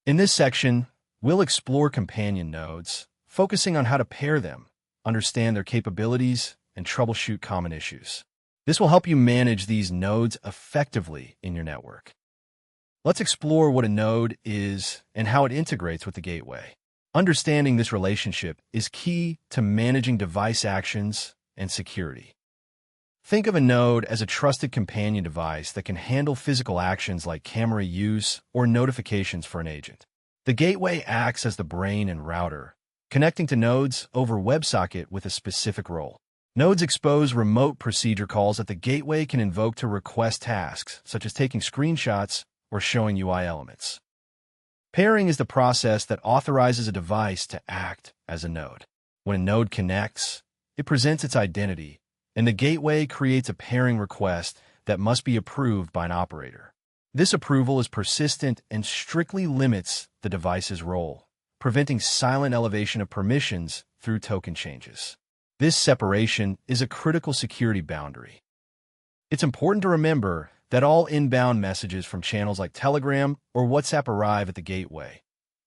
In this section, we'll explore companion nodes, focusing on how to pair them, understand their capabilities, and troubleshoot common issues. This will help you manage these nodes effectively in your network. Let's explore what a node is and how it integrates with the gateway. Understanding this relationship is key to managing device actions and security. Think of a node as a trusted companion device that can handle physical actions like camera use or notifications for an agent. The gateway acts as the brain and router, connecting to nodes over WebSocket with a specific role. Nodes expose remote procedure calls that the gateway can invoke to request tasks, such as taking screenshots or showing UI elements. Pairing is the process that authorizes a device to act as a node. When a node connects, it presents its identity, and the gateway creates a pairing request that must be approved by an operator. This approval is persistent and strictly limits the device's role, preventing silent elevation of permissions through token changes. This separation is a critical security boundary. It's important to remember that all inbound messages from channels like Telegram or WhatsApp arrive at the gateway,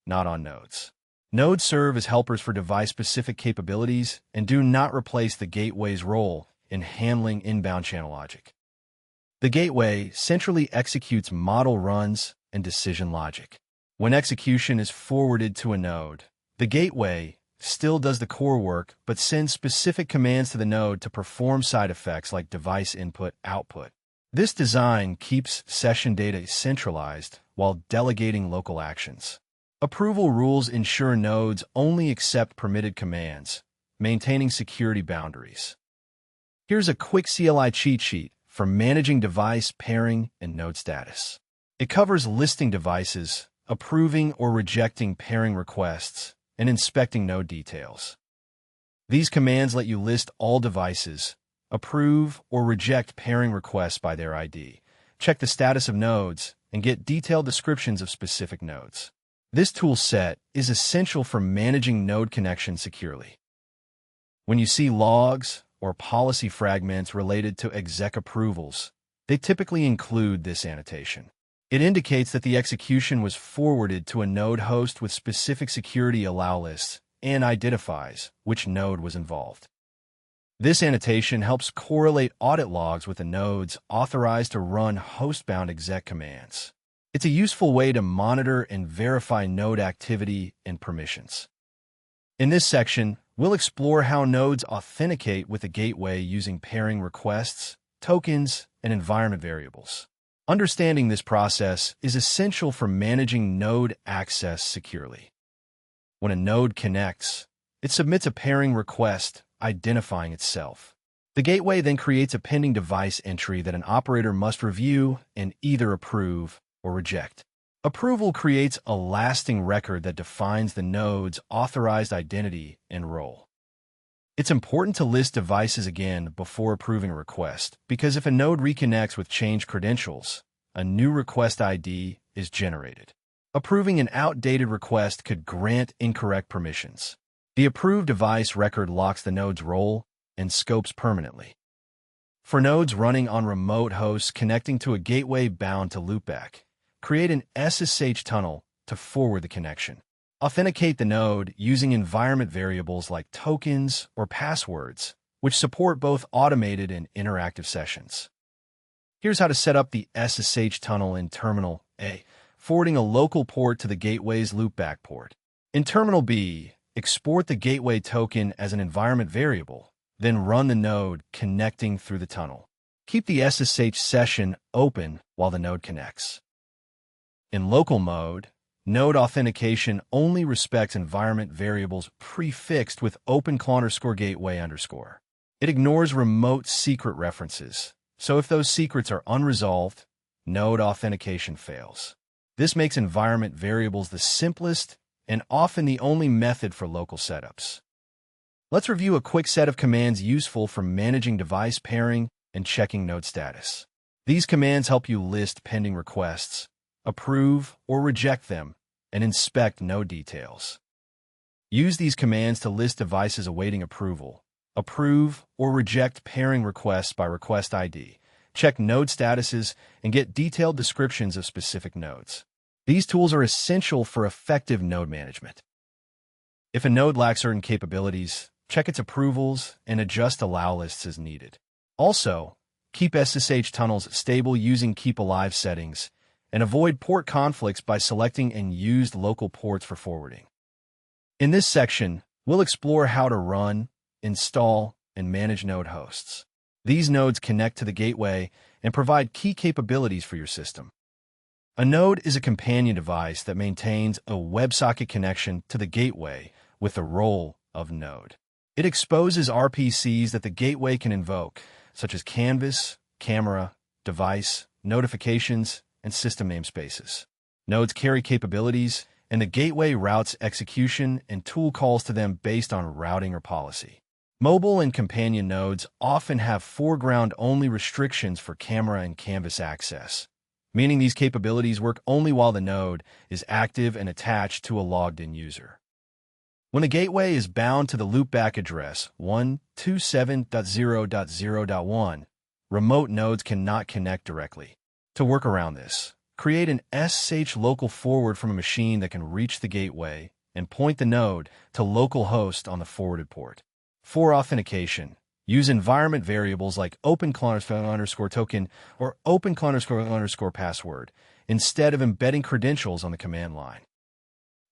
not on nodes. Nodes serve as helpers for device-specific capabilities and do not replace the gateway's role in handling inbound channel logic. The gateway centrally executes model runs and decision logic. When execution is forwarded to a node, the gateway still does the core work but sends specific commands to the node to perform side effects like device input-output. This design keeps session data centralized while delegating local actions. Approval rules ensure nodes only accept permitted commands, maintaining security boundaries. Here's a quick CLI cheat sheet for managing device pairing and node status. It covers listing devices, approving or rejecting pairing requests, and inspecting node details. These commands let you list all devices, approve or reject pairing requests by their ID, check the status of nodes, and get detailed descriptions of specific nodes. This tool set is essential for managing node connections securely. When you see logs or policy fragments related to exec approvals, they typically include this annotation. It indicates that the execution was forwarded to a node host with specific security allow lists and identifies which node was involved. This annotation helps correlate audit logs with the nodes authorized to run host-bound exec commands. It's a useful way to monitor and verify node activity and permissions. In this section, we'll explore how nodes authenticate with the gateway using pairing requests, tokens, and environment variables. Understanding this process is essential for managing node access securely. When a node connects, it submits a pairing request identifying itself. The gateway then creates a pending device entry that an operator must review and either approve or reject. Approval creates a lasting record that defines the node's authorized identity and role. It's important to list devices again before approving a request, because if a node reconnects with changed credentials, a new request ID is generated. Approving an outdated request could grant incorrect permissions. The approved device record locks the node's role and scopes permanently. For nodes running on remote hosts connecting to a gateway bound to loopback, create an SSH tunnel to forward the connection. Authenticate the node using environment variables like tokens or passwords, which support both automated and interactive sessions. Here's how to set up the SSH tunnel in Terminal A, forwarding a local port to the gateway's loopback port. In Terminal B, export the gateway token as an environment variable, then run the node connecting through the tunnel. Keep the SSH session open while the node connects. In local mode, node authentication only respects environment variables prefixed with OpenCLAW_gateway_. It ignores remote secret references, so if those secrets are unresolved, node authentication fails. This makes environment variables the simplest and often the only method for local setups. Let's review a quick set of commands useful for managing device pairing and checking node status. These commands help you list pending requests, approve or reject them, and inspect node details. Use these commands to list devices awaiting approval, approve or reject pairing requests by request ID, check node statuses, and get detailed descriptions of specific nodes. These tools are essential for effective node management. If a node lacks certain capabilities, check its approvals and adjust allow lists as needed. Also, keep SSH tunnels stable using keep alive settings, and avoid port conflicts by selecting and used local ports for forwarding. In this section, we'll explore how to run, install, and manage node hosts. These nodes connect to the gateway and provide key capabilities for your system. A node is a companion device that maintains a WebSocket connection to the gateway with the role of node. It exposes RPCs that the gateway can invoke, such as canvas, camera, device, notifications, and system namespaces. Nodes carry capabilities, and the gateway routes execution and tool calls to them based on routing or policy. Mobile and companion nodes often have foreground-only restrictions for camera and canvas access, meaning these capabilities work only while the node is active and attached to a logged-in user. When the gateway is bound to the loopback address 127.0.0.1, remote nodes cannot connect directly. To work around this, create an SSH local forward from a machine that can reach the gateway and point the node to localhost on the forwarded port. For authentication, use environment variables like OpenCLAW_token or OpenCLAW_password instead of embedding credentials on the command line.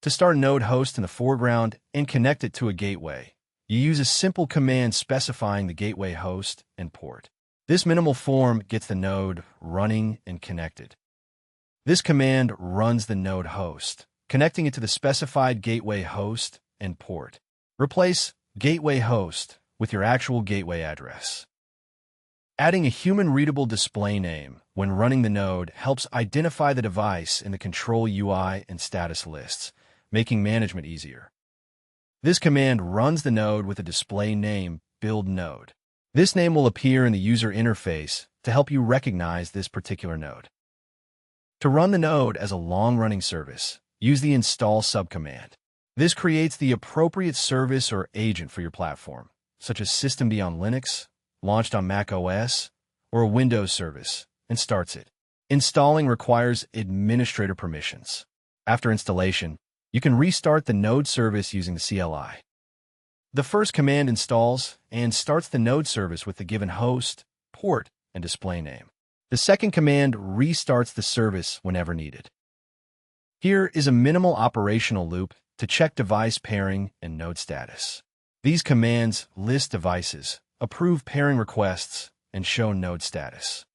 To start a node host in the foreground and connect it to a gateway, you use a simple command specifying the gateway host and port. This minimal form gets the node running and connected. This command runs the node host, connecting it to the specified gateway host and port. Replace gateway host with your actual gateway address. Adding a human-readable display name when running the node helps identify the device in the control UI and status lists, making management easier. This command runs the node with a display name build node. This name will appear in the user interface to help you recognize this particular node. To run the node as a long-running service, use the install subcommand. This creates the appropriate service or agent for your platform, such as Systemd on Linux, launched on Mac OS, or a Windows service, and starts it. Installing requires administrator permissions. After installation, you can restart the node service using the CLI. The first command installs and starts the node service with the given host, port, and display name. The second command restarts the service whenever needed. Here is a minimal operational loop to check device pairing and node status. These commands list devices, approve pairing requests, and show node status.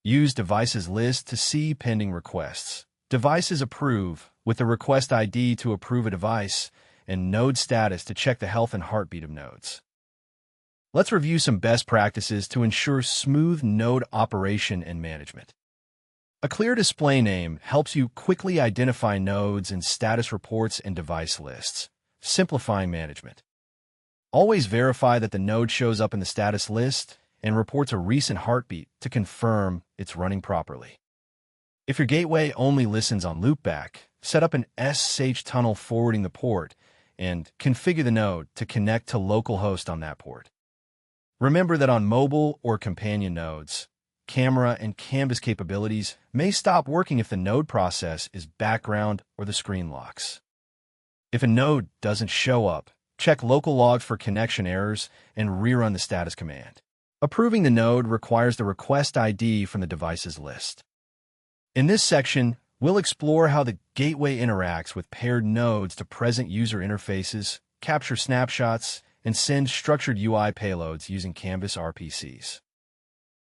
Use devices list to see pending requests. Devices approve with the request ID to approve a device, and node status to check the health and heartbeat of nodes. Let's review some best practices to ensure smooth node operation and management. A clear display name helps you quickly identify nodes in status reports and device lists, simplifying management. Always verify that the node shows up in the status list and reports a recent heartbeat to confirm it's running properly. If your gateway only listens on loopback, set up an SSH tunnel forwarding the port and configure the node to connect to localhost on that port. Remember that on mobile or companion nodes, camera and canvas capabilities may stop working if the node process is background or the screen locks. If a node doesn't show up, check local logs for connection errors and rerun the status command. Approving the node requires the request ID from the devices list. In this section, we'll explore how the gateway interacts with paired nodes to present user interfaces, capture snapshots, and send structured UI payloads using Canvas RPCs.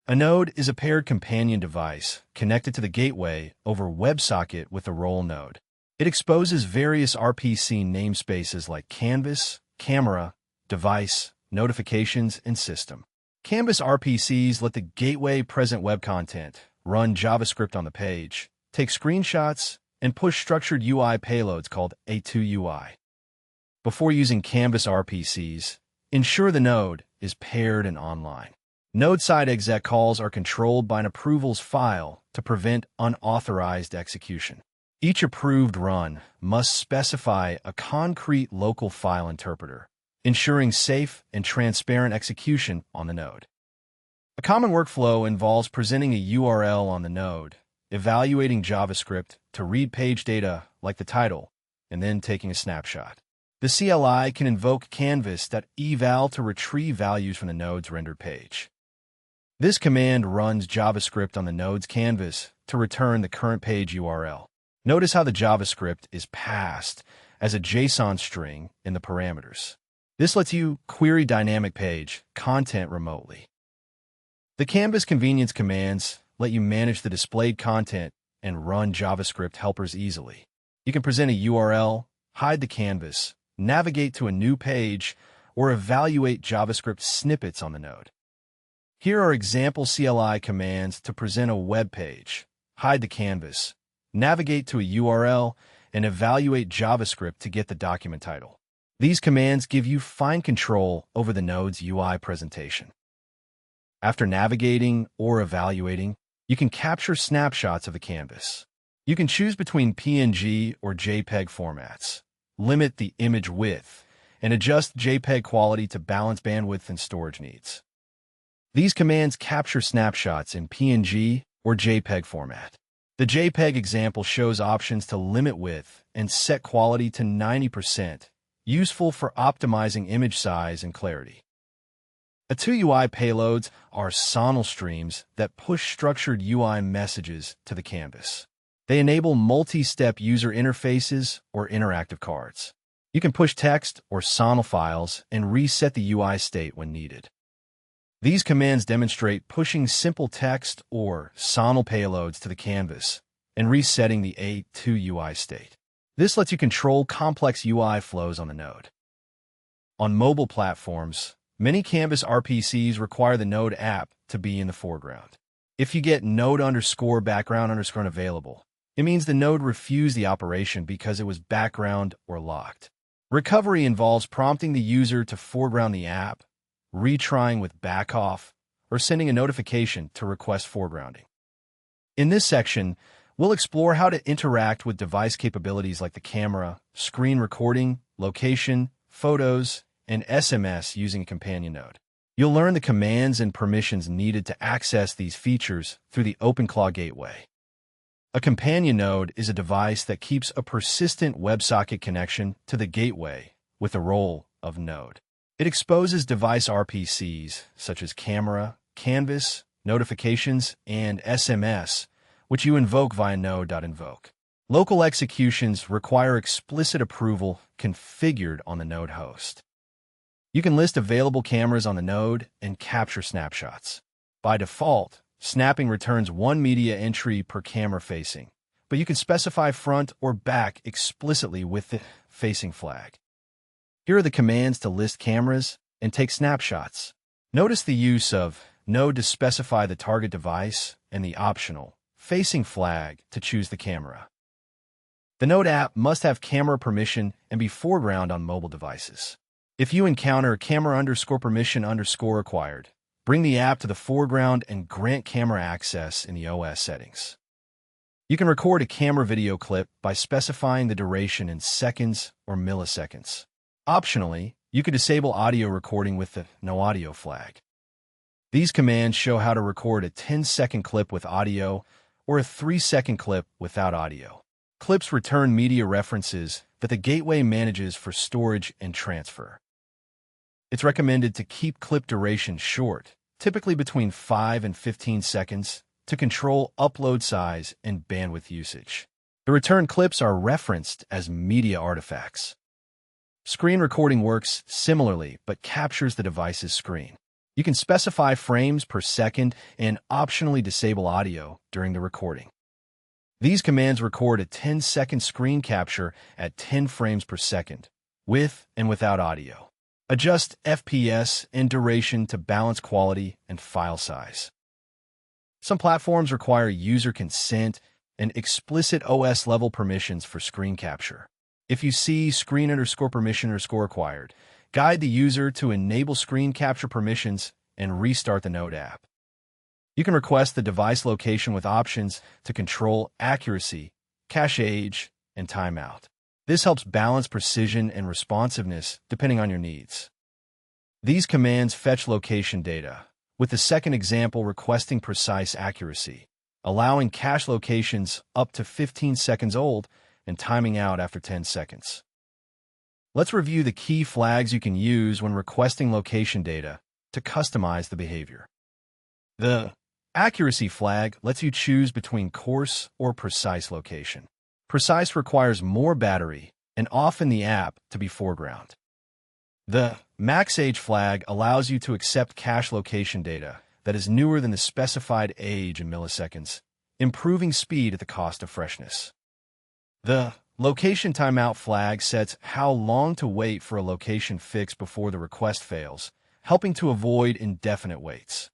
A node is a paired companion device connected to the gateway over WebSocket with a role node. It exposes various RPC namespaces like Canvas, Camera, Device, Notifications, and System. Canvas RPCs let the gateway present web content, run JavaScript on the page, take screenshots, and push structured UI payloads called A2UI. Before using Canvas RPCs, ensure the node is paired and online. Node-side exec calls are controlled by an approvals file to prevent unauthorized execution. Each approved run must specify a concrete local file interpreter, ensuring safe and transparent execution on the node. A common workflow involves presenting a URL on the node, evaluating JavaScript to read page data like the title, and then taking a snapshot. The CLI can invoke canvas.eval to retrieve values from the node's rendered page. This command runs JavaScript on the node's canvas to return the current page URL. Notice how the JavaScript is passed as a JSON string in the parameters. This lets you query dynamic page content remotely. The Canvas convenience commands let you manage the displayed content and run JavaScript helpers easily. You can present a URL, hide the canvas, navigate to a new page, or evaluate JavaScript snippets on the node. Here are example CLI commands to present a web page, hide the canvas, navigate to a URL, and evaluate JavaScript to get the document title. These commands give you fine control over the node's UI presentation. After navigating or evaluating, you can capture snapshots of the canvas. You can choose between PNG or JPEG formats, limit the image width, and adjust JPEG quality to balance bandwidth and storage needs. These commands capture snapshots in PNG or JPEG format. The JPEG example shows options to limit width and set quality to 90%, useful for optimizing image size and clarity. A2UI payloads are SONL streams that push structured UI messages to the canvas. They enable multi-step user interfaces or interactive cards. You can push text or SONL files and reset the UI state when needed. These commands demonstrate pushing simple text or SONL payloads to the canvas and resetting the A2UI state. This lets you control complex UI flows on the node. On mobile platforms, many Canvas RPCs require the node app to be in the foreground. If you get node_background unavailable, it means the node refused the operation because it was background or locked. Recovery involves prompting the user to foreground the app, retrying with backoff, or sending a notification to request foregrounding. In this section, we'll explore how to interact with device capabilities like the camera, screen recording, location, photos, and SMS using a companion node. You'll learn the commands and permissions needed to access these features through the OpenCLAW gateway. A companion node is a device that keeps a persistent WebSocket connection to the gateway with the role of node. It exposes device RPCs such as camera, canvas, notifications, and SMS, which you invoke via node.invoke. Local executions require explicit approval configured on the node host. You can list available cameras on the node and capture snapshots. By default, snapping returns one media entry per camera facing, but you can specify front or back explicitly with the facing flag. Here are the commands to list cameras and take snapshots. Notice the use of node to specify the target device and the optional facing flag to choose the camera. The node app must have camera permission and be foreground on mobile devices. If you encounter camera_permission_required, bring the app to the foreground and grant camera access in the OS settings. You can record a camera video clip by specifying the duration in seconds or milliseconds. Optionally, you could disable audio recording with the no audio flag. These commands show how to record a 10-second clip with audio or a 3-second clip without audio. Clips return media references that the gateway manages for storage and transfer. It's recommended to keep clip duration short, typically between 5 and 15 seconds, to control upload size and bandwidth usage. The returned clips are referenced as media artifacts. Screen recording works similarly but captures the device's screen. You can specify frames per second and optionally disable audio during the recording. These commands record a 10-second screen capture at 10 frames per second, with and without audio. Adjust FPS and duration to balance quality and file size. Some platforms require user consent and explicit OS-level permissions for screen capture. If you see screen_permission_required, guide the user to enable screen capture permissions and restart the Node app. You can request the device location with options to control accuracy, cache age, and timeout. This helps balance precision and responsiveness depending on your needs. These commands fetch location data, with the second example requesting precise accuracy. allowing cache locations up to 15 seconds old and timing out after 10 seconds. Let's review the key flags you can use when requesting location data to customize the behavior. The accuracy flag lets you choose between coarse or precise location. Precise requires more battery and often the app to be foreground. The max age flag allows you to accept cache location data that is newer than the specified age in milliseconds, improving speed at the cost of freshness. The location timeout flag sets how long to wait for a location fix before the request fails, helping to avoid indefinite waits.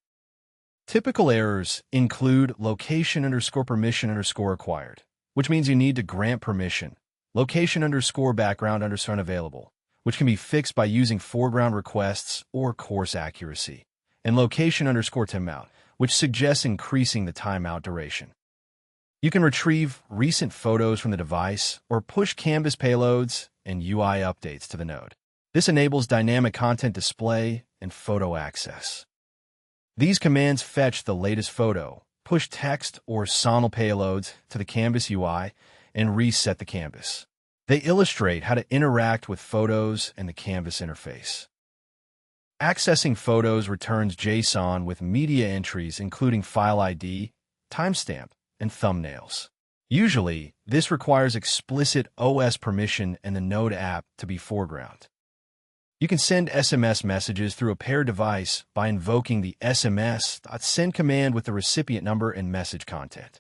Typical errors include location_permission_required, which means you need to grant permission, location_background_unavailable, which can be fixed by using foreground requests or coarse accuracy, and location_timeout, which suggests increasing the timeout duration. You can retrieve recent photos from the device or push Canvas payloads and UI updates to the node. This enables dynamic content display and photo access. These commands fetch the latest photo, push text or SONL payloads to the Canvas UI, and reset the canvas. They illustrate how to interact with photos and the Canvas interface. Accessing photos returns JSON with media entries including file ID, timestamp, and thumbnails. Usually, this requires explicit OS permission and the Node app to be foreground. You can send SMS messages through a paired device by invoking the SMS.send command with the recipient number and message content.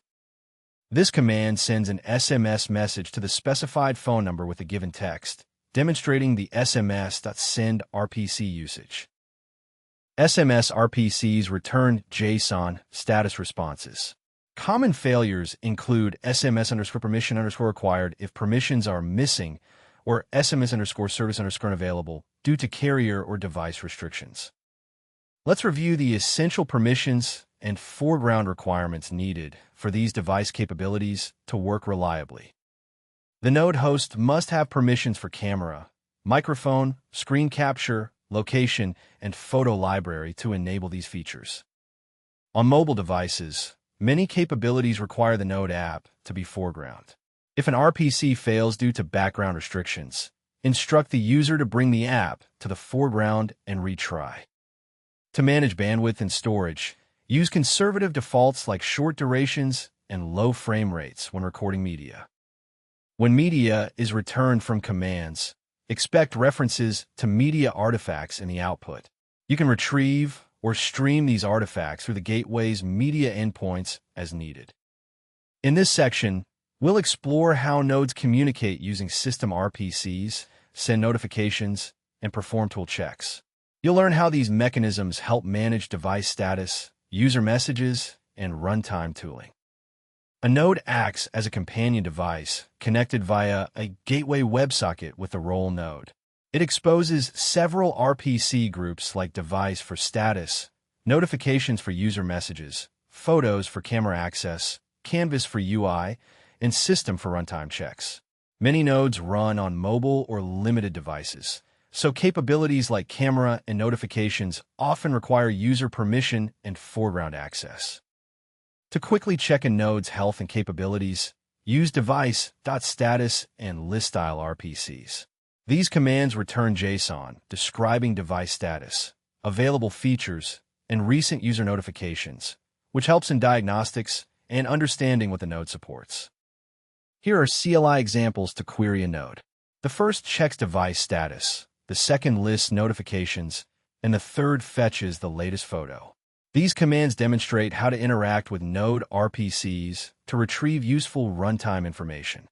This command sends an SMS message to the specified phone number with a given text, demonstrating the SMS.send RPC usage. SMS RPCs return JSON status responses. Common failures include SMS_permission_required if permissions are missing, or SMS_service_unavailable due to carrier or device restrictions. Let's review the essential permissions and foreground requirements needed for these device capabilities to work reliably. The node host must have permissions for camera, microphone, screen capture, location, and photo library to enable these features. On mobile devices, many capabilities require the Node app to be foreground. If an RPC fails due to background restrictions, instruct the user to bring the app to the foreground and retry. To manage bandwidth and storage, use conservative defaults like short durations and low frame rates when recording media. When media is returned from commands, expect references to media artifacts in the output. You can retrieve or stream these artifacts through the gateway's media endpoints as needed. In this section, we'll explore how nodes communicate using system RPCs, send notifications, and perform tool checks. You'll learn how these mechanisms help manage device status, user messages, and runtime tooling. A node acts as a companion device connected via a gateway WebSocket with the role node. It exposes several RPC groups like device for status, notifications for user messages, photos for camera access, Canvas for UI, and system for runtime checks. Many nodes run on mobile or limited devices, so capabilities like camera and notifications often require user permission and foreground access. To quickly check a node's health and capabilities, use device.status and list-style RPCs. These commands return JSON describing device status, available features, and recent user notifications, which helps in diagnostics and understanding what the node supports. Here are CLI examples to query a node. The first checks device status, the second lists notifications, and the third fetches the latest photo. These commands demonstrate how to interact with node RPCs to retrieve useful runtime information.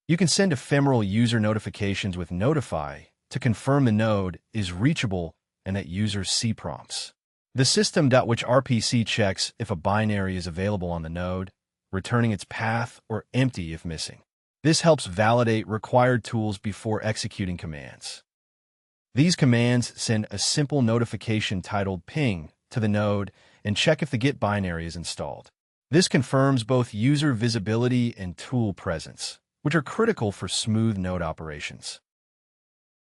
You can send ephemeral user notifications with Notify to confirm the node is reachable and that users see prompts. The system.which RPC checks if a binary is available on the node, returning its path or empty if missing. This helps validate required tools before executing commands. These commands send a simple notification titled ping to the node and check if the get binary is installed. This confirms both user visibility and tool presence, which are critical for smooth node operations.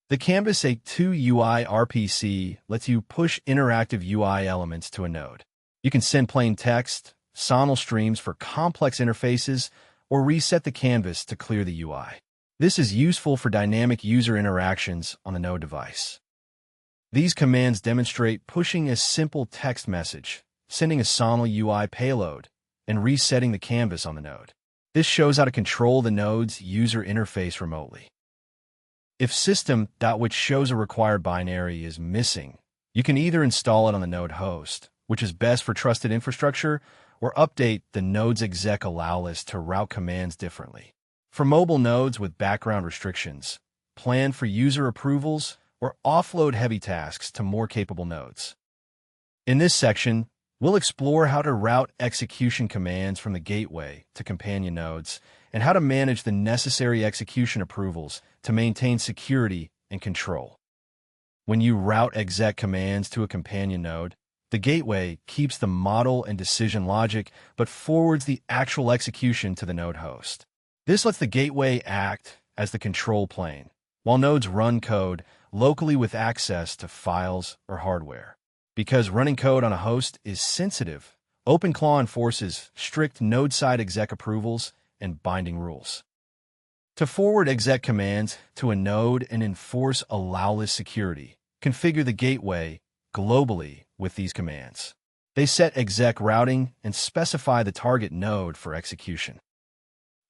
The Canvas A2 UI RPC lets you push interactive UI elements to a node. You can send plain text, sonal streams for complex interfaces, or reset the canvas to clear the UI. This is useful for dynamic user interactions on the Node device. These commands demonstrate pushing a simple text message, sending a sonal UI payload, and resetting the canvas on the node. This shows how to control the node's user interface remotely. If system.which shows a required binary is missing, you can either install it on the node host, which is best for trusted infrastructure, or update the node's exec allow list to route commands differently. For mobile nodes with background restrictions, plan for user approvals or offload heavy tasks to more capable nodes. In this section, we'll explore how to route execution commands from the gateway to companion nodes and how to manage the necessary execution approvals to maintain security and control. When you route exec commands to a companion node, the gateway keeps the model and decision logic but forwards the actual execution to the node host. This lets the gateway act as the control plane, while nodes run code locally with access to files or hardware. Because running code on a host is sensitive, OpenCLAW enforces strict node-side exec approvals and binding rules. To forward exec commands to a node and enforce allowless security, configure the gateway globally with these commands. They set exec routing and specify the target node for execution.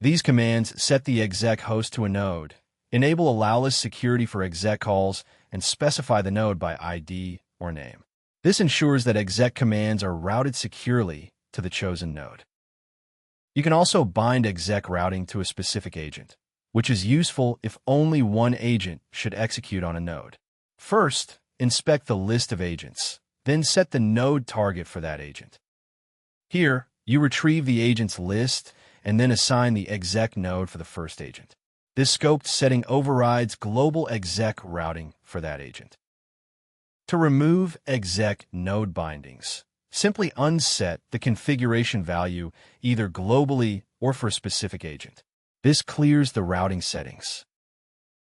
These commands set the exec host to a node, enable allowless security for exec calls, and specify the node by ID or name. This ensures that exec commands are routed securely to the chosen node. You can also bind exec routing to a specific agent, which is useful if only one agent should execute on a node. First, inspect the list of agents, then set the node target for that agent. Here, you retrieve the agent's list and then assign the exec node for the first agent. This scoped setting overrides global exec routing for that agent. To remove exec node bindings, simply unset the configuration value either globally or for a specific agent. This clears the routing settings.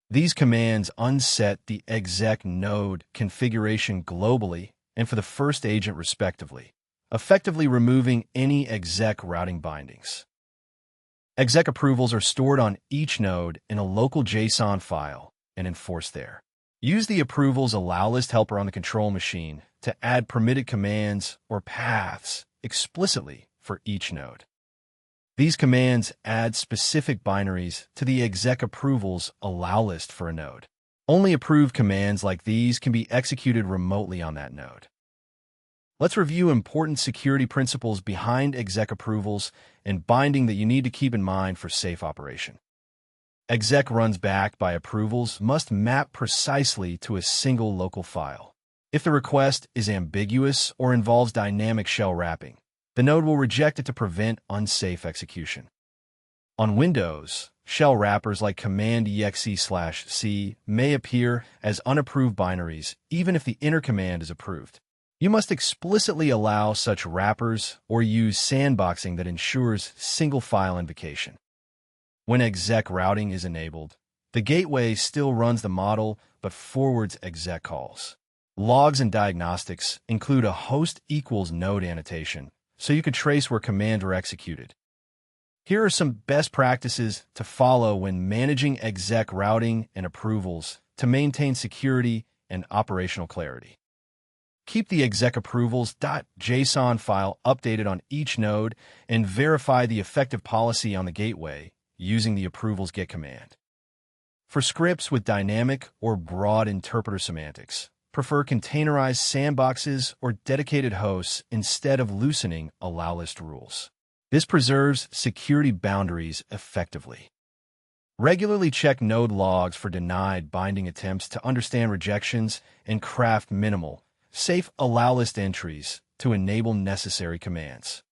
These commands unset the exec node configuration globally and for the first agent respectively, effectively removing any exec routing bindings. Exec approvals are stored on each node in a local JSON file and enforced there. Use the approvals allow list helper on the control machine to add permitted commands or paths explicitly for each node. These commands add specific binaries to the exec approvals allow list for a node. Only approved commands like these can be executed remotely on that node. Let's review important security principles behind exec approvals and binding that you need to keep in mind for safe operation. Exec runs backed by approvals must map precisely to a single local file. If the request is ambiguous or involves dynamic shell wrapping, the node will reject it to prevent unsafe execution. On Windows, shell wrappers like command-exe/c may appear as unapproved binaries even if the inner command is approved. You must explicitly allow such wrappers or use sandboxing that ensures single file invocation. When exec routing is enabled, the gateway still runs the model but forwards exec calls. Logs and diagnostics include a host equals node annotation, so you can trace where commands were executed. Here are some best practices to follow when managing exec routing and approvals to maintain security and operational clarity. Keep the exec approvals.json file updated on each node and verify the effective policy on the gateway using the approvals get command. For scripts with dynamic or broad interpreter semantics, prefer containerized sandboxes or dedicated hosts instead of loosening allow list rules. This preserves security boundaries effectively. Regularly check node logs for denied binding attempts to understand rejections and craft minimal, safe allow list entries to enable necessary commands.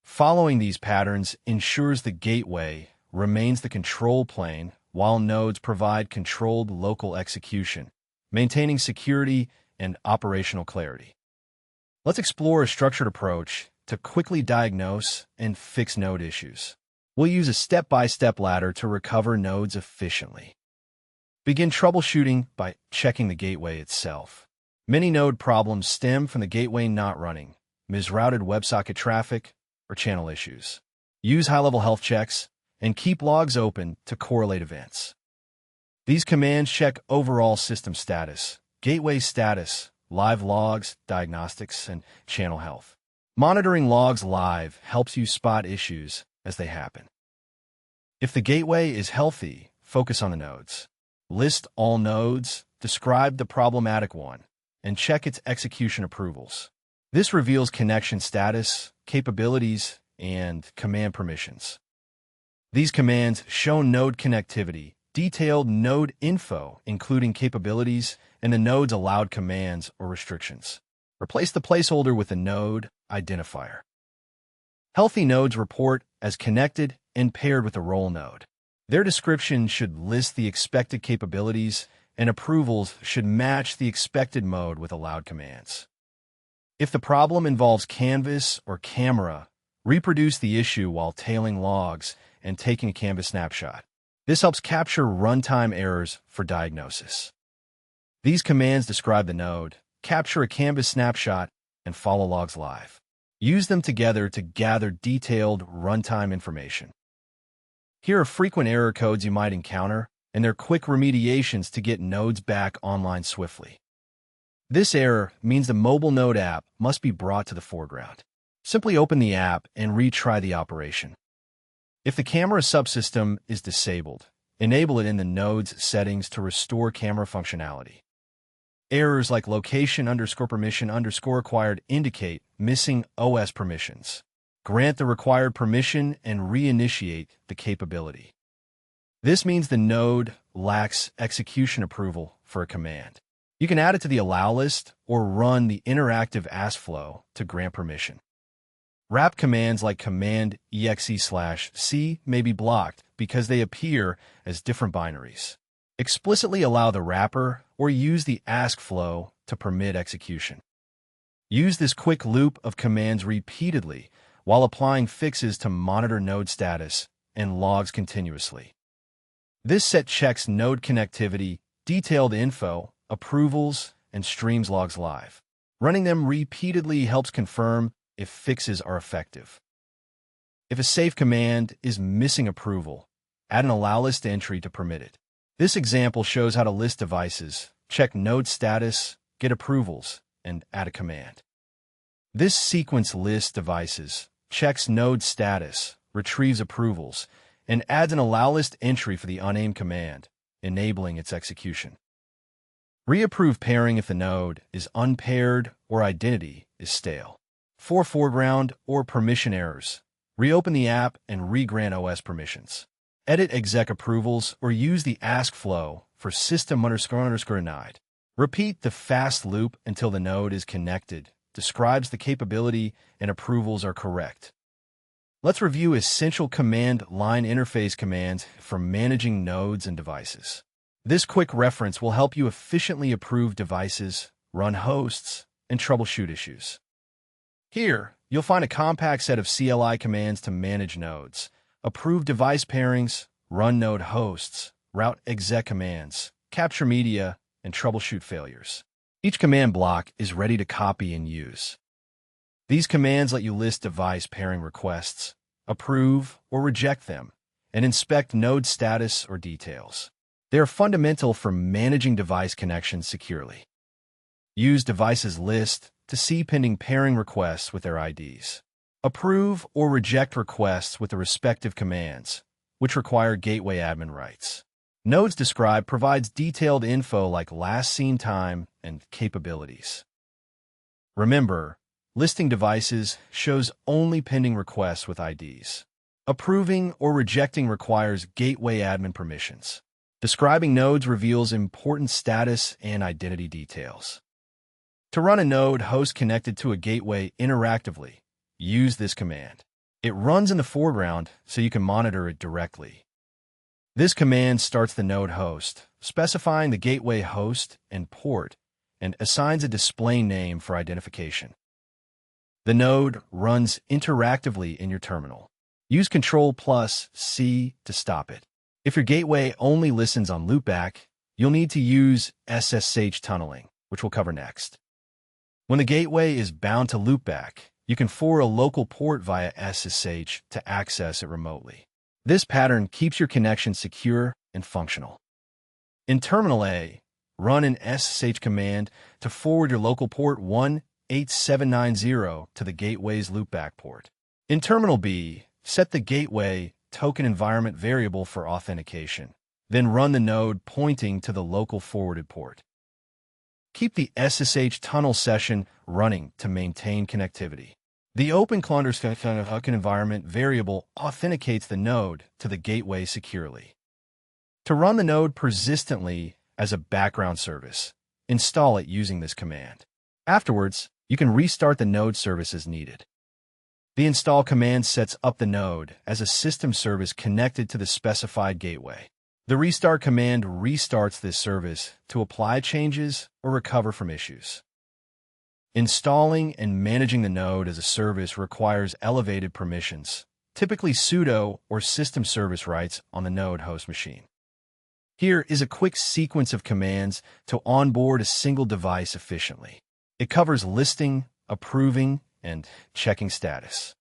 Following these patterns ensures the gateway remains the control plane while nodes provide controlled local execution, maintaining security and operational clarity. Let's explore a structured approach to quickly diagnose and fix node issues. We'll use a step-by-step ladder to recover nodes efficiently. Begin troubleshooting by checking the gateway itself. Many node problems stem from the gateway not running, misrouted WebSocket traffic, or channel issues. Use high-level health checks and keep logs open to correlate events. These commands check overall system status, gateway status, live logs, diagnostics, and channel health. Monitoring logs live helps you spot issues as they happen. If the gateway is healthy, focus on the nodes. List all nodes, describe the problematic one, and check its execution approvals. This reveals connection status, capabilities, and command permissions. These commands show node connectivity, detailed node info, including capabilities, and the node's allowed commands or restrictions. Replace the placeholder with a node identifier. Healthy nodes report as connected and paired with a role node. Their description should list the expected capabilities, and approvals should match the expected mode with allowed commands. If the problem involves canvas or camera, reproduce the issue while tailing logs and taking a canvas snapshot. This helps capture runtime errors for diagnosis. These commands describe the node, capture a canvas snapshot, and follow logs live. Use them together to gather detailed runtime information. Here are frequent error codes you might encounter, and they're quick remediations to get nodes back online swiftly. This error means the mobile node app must be brought to the foreground. Simply open the app and retry the operation. If the camera subsystem is disabled, enable it in the node's settings to restore camera functionality. Errors like location_permission_acquired indicate missing OS permissions. Grant the required permission and reinitiate the capability. This means the node lacks execution approval for a command. You can add it to the allow list or run the interactive ask flow to grant permission. Wrap commands like command exe/c may be blocked because they appear as different binaries. Explicitly allow the wrapper or use the ask flow to permit execution. Use this quick loop of commands repeatedly while applying fixes to monitor node status and logs continuously. This set checks node connectivity, detailed info, approvals, and streams logs live. Running them repeatedly helps confirm if fixes are effective. If a safe command is missing approval, add an allow list entry to permit it. This example shows how to list devices, check node status, get approvals, and add a command. This sequence lists devices, checks node status, retrieves approvals, and adds an allow list entry for the unnamed command, enabling its execution. Reapprove pairing if the node is unpaired or identity is stale. For foreground or permission errors, reopen the app and regrant OS permissions. Edit exec approvals or use the ask flow for system_denied. Repeat the fast loop until the node is connected, describes the capability, and approvals are correct. Let's review essential command line interface commands for managing nodes and devices. This quick reference will help you efficiently approve devices, run hosts, and troubleshoot issues. Here, you'll find a compact set of CLI commands to manage nodes, approve device pairings, run node hosts, route exec commands, capture media, and troubleshoot failures. Each command block is ready to copy and use. These commands let you list device pairing requests, approve or reject them, and inspect node status or details. They are fundamental for managing device connections securely. Use devices list to see pending pairing requests with their IDs. Approve or reject requests with the respective commands, which require gateway admin rights. Nodes describe provides detailed info like last seen time and capabilities. Remember, listing devices shows only pending requests with IDs. Approving or rejecting requires gateway admin permissions. Describing nodes reveals important status and identity details. To run a node host connected to a gateway interactively, use this command. It runs in the foreground so you can monitor it directly. This command starts the node host, specifying the gateway host and port, and assigns a display name for identification. The node runs interactively in your terminal. Use Ctrl+C to stop it. If your gateway only listens on loopback, you'll need to use SSH tunneling, which we'll cover next. When the gateway is bound to loopback, you can forward a local port via SSH to access it remotely. This pattern keeps your connection secure and functional. In Terminal A, run an SSH command to forward your local port 18790 to the gateway's loopback port. In Terminal B, set the gateway token environment variable for authentication. Then run the node pointing to the local forwarded port. Keep the SSH tunnel session running to maintain connectivity. The OpenCLAW token environment variable authenticates the node to the gateway securely. To run the node persistently as a background service, install it using this command. Afterwards, you can restart the node service as needed. The install command sets up the node as a system service connected to the specified gateway. The restart command restarts this service to apply changes or recover from issues. Installing and managing the node as a service requires elevated permissions, typically sudo or system service rights on the node host machine. Here is a quick sequence of commands to onboard a single device efficiently. It covers listing, approving, and checking status.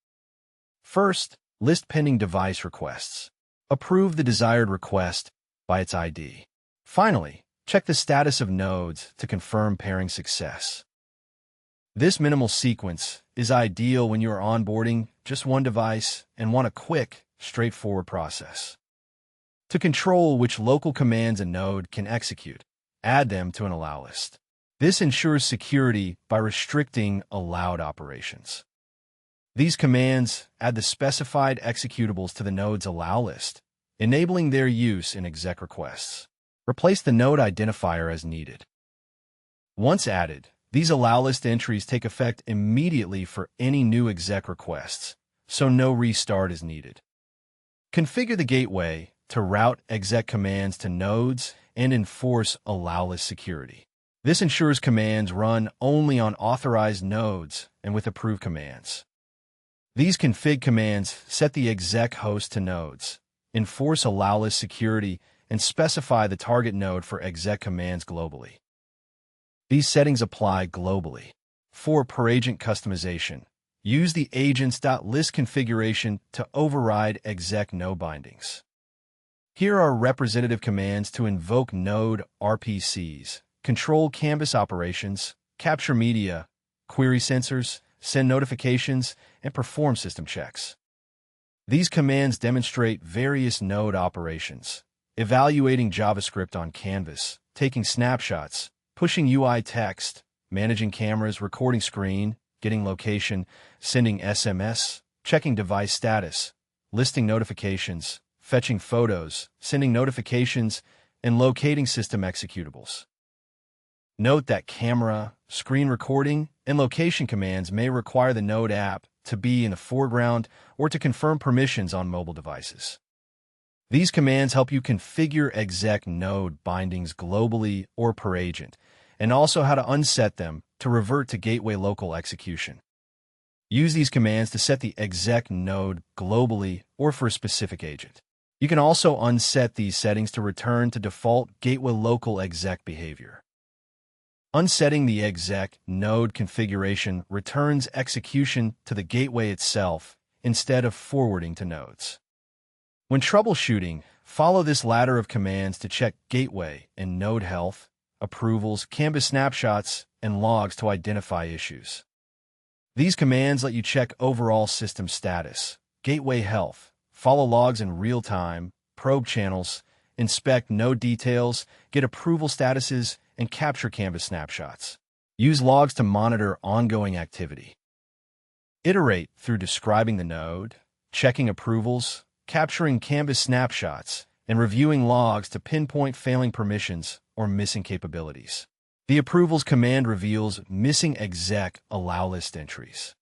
First, list pending device requests. Approve the desired request by its ID. Finally, check the status of nodes to confirm pairing success. This minimal sequence is ideal when you are onboarding just one device and want a quick, straightforward process. To control which local commands a node can execute, add them to an allow list. This ensures security by restricting allowed operations. These commands add the specified executables to the node's allow list, enabling their use in exec requests. Replace the node identifier as needed. Once added, these allow list entries take effect immediately for any new exec requests, so no restart is needed. Configure the gateway to route exec commands to nodes and enforce allow list security. This ensures commands run only on authorized nodes and with approved commands. These config commands set the exec host to nodes, enforce allow list security, and specify the target node for exec commands globally. These settings apply globally. For per-agent customization, use the agents.list configuration to override exec node bindings. Here are representative commands to invoke node RPCs, control canvas operations, capture media, query sensors, send notifications, and perform system checks. These commands demonstrate various node operations, evaluating JavaScript on canvas, taking snapshots, pushing UI text, managing cameras, recording screen, getting location, sending SMS, checking device status, listing notifications, fetching photos, sending notifications, and locating system executables. Note that camera, screen recording, and location commands may require the Node app to be in the foreground or to confirm permissions on mobile devices. These commands help you configure exec node bindings globally or per agent, and also how to unset them to revert to gateway local execution. Use these commands to set the exec node globally or for a specific agent. You can also unset these settings to return to default gateway local exec behavior. Unsetting the exec node configuration returns execution to the gateway itself instead of forwarding to nodes. When troubleshooting, follow this ladder of commands to check gateway and node health, approvals, canvas snapshots, and logs to identify issues. These commands let you check overall system status, gateway health, follow logs in real time, probe channels, inspect node details, get approval statuses, and capture canvas snapshots. Use logs to monitor ongoing activity. Iterate through describing the node, checking approvals, capturing canvas snapshots, and reviewing logs to pinpoint failing permissions or missing capabilities. The approvals command reveals missing exec allow list entries.